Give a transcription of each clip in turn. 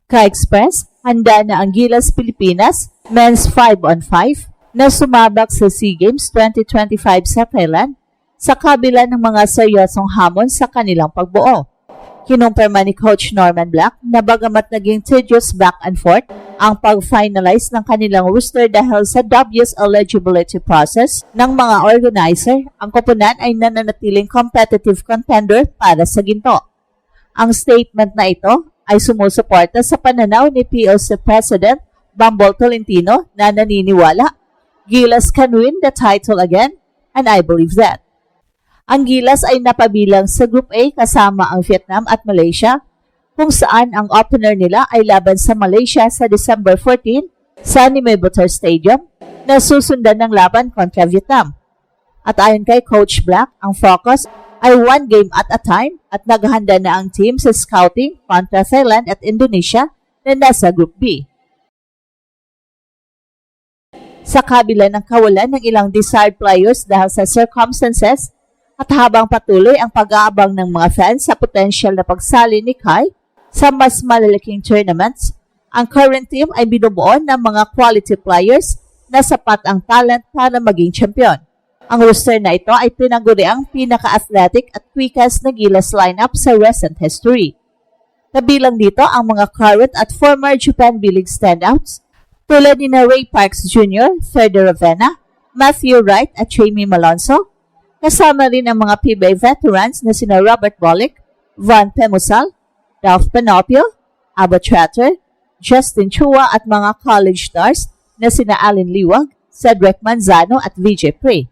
Ka-Express, handa na ang Gilas Pilipinas Men's 5-on-5 na sumabak sa SEA Games 2025 sa Thailand sa kabila ng mga seryosong hamon sa kanilang pagbuo. Kinumpirma ni Coach Norman Black na bagamat naging tedious back and forth ang pag-finalize ng kanilang roster dahil sa dubious eligibility process ng mga organizer, ang koponan ay nananatiling competitive contender para sa ginto. Ang statement na ito ay sumusuporta sa pananaw ni PLC President Bambol Tolentino na naniniwala, Gilas can win the title again, and I believe that. Ang Gilas ay napabilang sa Group A kasama ang Vietnam at Malaysia, kung saan ang opener nila ay laban sa Malaysia sa December 14 sa Nimebutar Stadium na susundan ng laban kontra Vietnam. At ayon kay Coach Black, ang focus ay one game at a time at naghahanda na ang team sa scouting kontra Thailand at Indonesia na nasa Group B. Sa kabila ng kawalan ng ilang desired players dahil sa circumstances, at habang patuloy ang pag-aabang ng mga fans sa potensyal na pagsali ni Kai sa mas malalaking tournaments, ang current team ay binubuo ng mga quality players na sapat ang talent para maging champion. Ang roster na ito ay tinaguriang pinaka-athletic at quickest na Gilas lineup sa recent history. Kabilang dito ang mga current at former Japan B-League standouts tulad ni Ray Parks Jr., Fede Ravena, Matthew Wright at Jamie Malonzo. Kasama rin ang mga PBA veterans na sina Robert Bolick, Von Pemusal, Ralph Panopio, Abba Tratter, Justin Chua at mga college stars na sina Allen Liwag, Cedric Manzano at VJ Pre.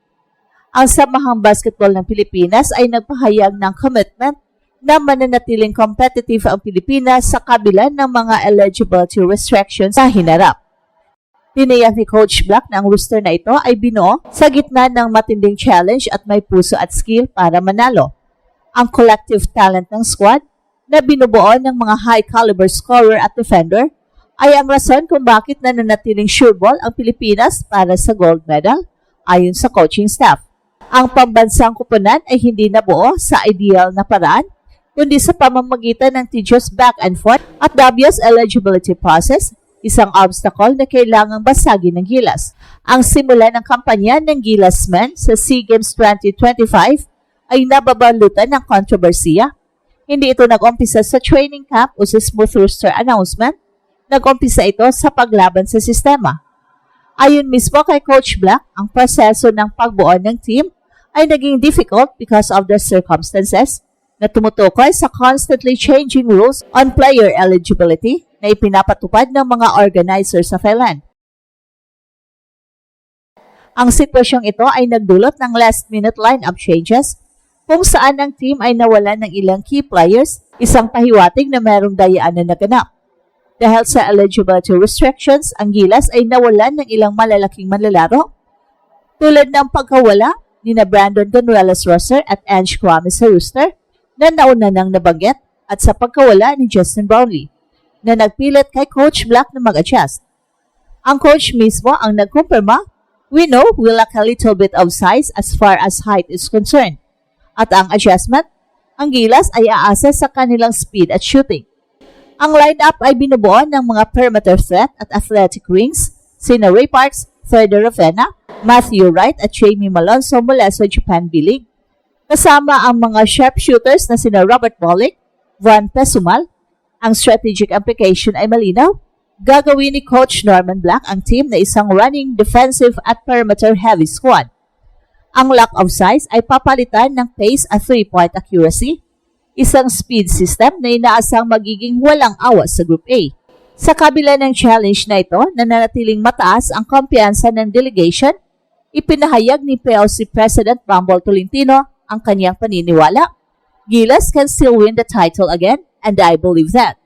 Ang Samahang Basketball ng Pilipinas ay nagpahayag ng commitment na mananatiling competitive ang Pilipinas sa kabila ng mga eligibility restrictions sa hinarap. Tiniyak ni Coach Black na ang roster na ito ay binuo sa gitna ng matinding challenge at may puso at skill para manalo. Ang collective talent ng squad na binubuo ng mga high-caliber scorer at defender ay ang rason kung bakit nananatiling sure ball ang Pilipinas para sa gold medal ayon sa coaching staff. Ang pambansang koponan ay hindi nabuo sa ideal na paraan kundi sa pamamagitan ng tedious back and forth at dubious eligibility process, isang obstacle na kailangang basagin ng Gilas. Ang simula ng kampanya ng Gilas Men sa SEA Games 2025 ay nababalutan ng kontrobersiya. Hindi ito nag-umpisa sa training camp o sa smooth roster announcement. Nag-umpisa ito sa paglaban sa sistema. Ayon mismo kay Coach Black, ang proseso ng pagbuo ng team ay naging difficult because of the circumstances na tumutukoy sa constantly changing rules on player eligibility na ipinapatupad ng mga organizer sa Thailand. Ang sitwasyong ito ay nagdulot ng last-minute lineup changes kung saan ang team ay nawalan ng ilang key players, isang pahiwatig na merong dayaan na naganap. Dahil sa eligibility restrictions, ang Gilas ay nawalan ng ilang malalaking manlalaro tulad ng pagkawala ni Brandon Gonzalez-Rosser at Ange Kwame sa roster na nauna nang nabanggit at sa pagkawala ni Justin Brownlee na nagpilit kay Coach Black na mag-adjust. Ang coach mismo ang nagkumpirma, we know we lack a little bit of size as far as height is concerned. At ang adjustment, ang Gilas ay aasa sa kanilang speed at shooting. Ang lineup ay binubuo ng mga perimeter threat at athletic wings, sina Ray Parks, Fede Ravena, Matthew Wright at Jamie Malonzo mula sa Japan B-League. Kasama ang mga sharpshooters na sina Robert Bolick, Von Pesumal. Ang strategic implication ay malinaw. Gagawin ni Coach Norman Black ang team na isang running, defensive at perimeter-heavy squad. Ang lack of size ay papalitan ng pace at three-point accuracy, isang speed system na inaasang magiging walang awas sa Group A. Sa kabila ng challenge na ito, nananatiling mataas ang kumpiyansa ng delegation, ipinahayag ni PLC President Bambol Tolentino ang kanyang paniniwala. Gilas can still win the title again, and I believe that.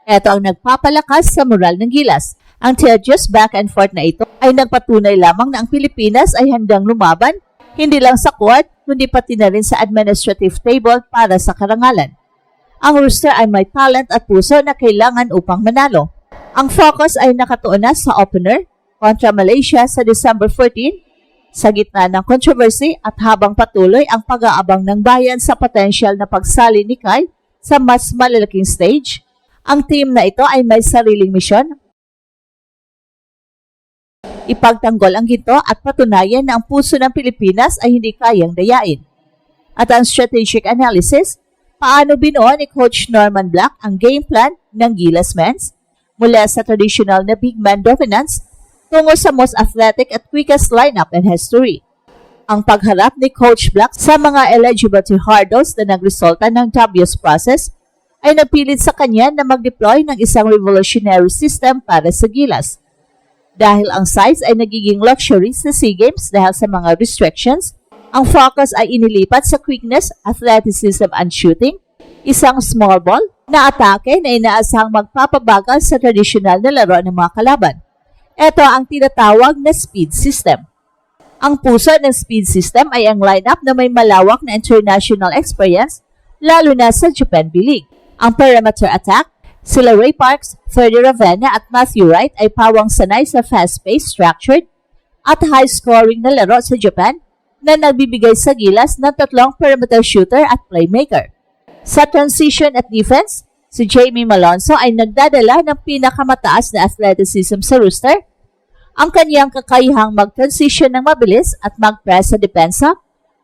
Ito ang nagpapalakas sa moral ng Gilas. Ang tedious back and forth na ito ay nagpatunay lamang na ang Pilipinas ay handang lumaban, hindi lang sa court, kundi pati na rin sa administrative table para sa karangalan. Ang roster ay may talent at puso na kailangan upang manalo. Ang focus ay nakatuon na sa opener kontra Malaysia sa December 14, sa gitna ng controversy at habang patuloy ang pag-aabang ng bayan sa potensyal na pagsali ni Kai sa mas malalaking stage. Ang team na ito ay may sariling misyon. Ipagtanggol ang ginto at patunayan na ang puso ng Pilipinas ay hindi kayang dayain. At ang strategic analysis, paano binuo ni Coach Norman Black ang game plan ng Gilas Men's mula sa traditional na big man dominance tungo sa most athletic at quickest lineup in history. Ang pagharap ni Coach Black sa mga eligibility hurdles na nagresulta ng WS process ay napilit sa kanya na mag-deploy ng isang revolutionary system para sa Gilas. Dahil ang size ay nagiging luxury sa SEA Games dahil sa mga restrictions, ang focus ay inilipat sa quickness, athleticism and shooting, isang small ball na atake na inaasahang magpapabagal sa traditional na laro ng mga kalaban. Ito ang tinatawag na speed system. Ang puso ng speed system ay ang lineup na may malawak na international experience, lalo na sa Japan B-League. Ang perimeter attack, sila Ray Parks, Ferdy Ravenna at Matthew Wright ay pawang sanay sa fast-paced, structured at high-scoring na laro sa Japan na nagbibigay sa Gilas ng tatlong perimeter shooter at playmaker. Sa transition at defense, si Jamie Malonzo ay nagdadala ng pinakamataas na athleticism sa roster. Ang kanyang kakayahang mag-transition ng mabilis at mag-press sa depensa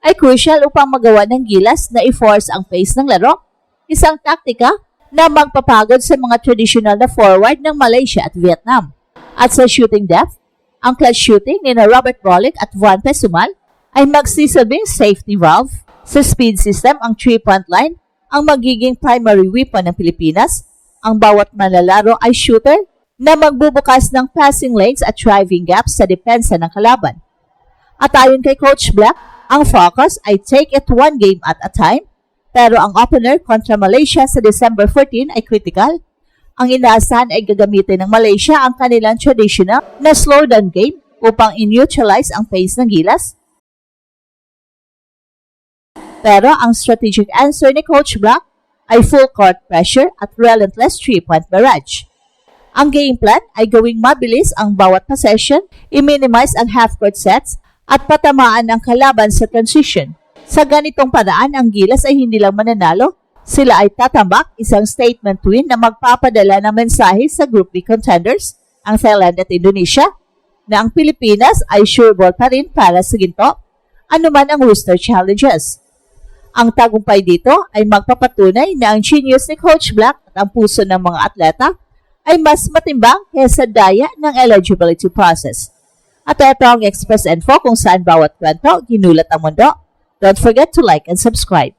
ay crucial upang magawa ng Gilas na i-force ang pace ng laro, isang taktika na magpapagod sa mga traditional na forward ng Malaysia at Vietnam. At sa shooting depth, ang clutch shooting ni Robert Bolick at Juan Pesumal ay magsisilbing safety valve. Sa speed system, ang 3-point line ang magiging primary weapon ng Pilipinas. Ang bawat manlalaro ay shooter na magbubukas ng passing lanes at driving gaps sa depensa ng kalaban. At ayon kay Coach Black, ang focus ay take it one game at a time, pero ang opener kontra Malaysia sa December 14 ay critical. Ang inaasahan ay gagamitin ng Malaysia ang kanilang traditional na slow down game upang in-neutralize ang pace ng Gilas. Pero ang strategic answer ni Coach Black ay full court pressure at relentless 3-point barrage. Ang game plan ay gawing mabilis ang bawat possession, i-minimize ang half-court sets at patamaan ang kalaban sa transition. Sa ganitong paraan, ang Gilas ay hindi lang mananalo, sila ay tatambak, isang statement win na magpapadala ng mensahe sa Group B contenders, ang Thailand at Indonesia, na ang Pilipinas ay sure ball pa rin para sa ginto, anuman ang roster challenges. Ang tagumpay dito ay magpapatunay na ang genius ni Coach Black at ang puso ng mga atleta ay mas matimbang kaysa daya ng eligibility process. At ito ang Express Info kung saan bawat kwento ginulat ang mundo. Don't forget to like and subscribe.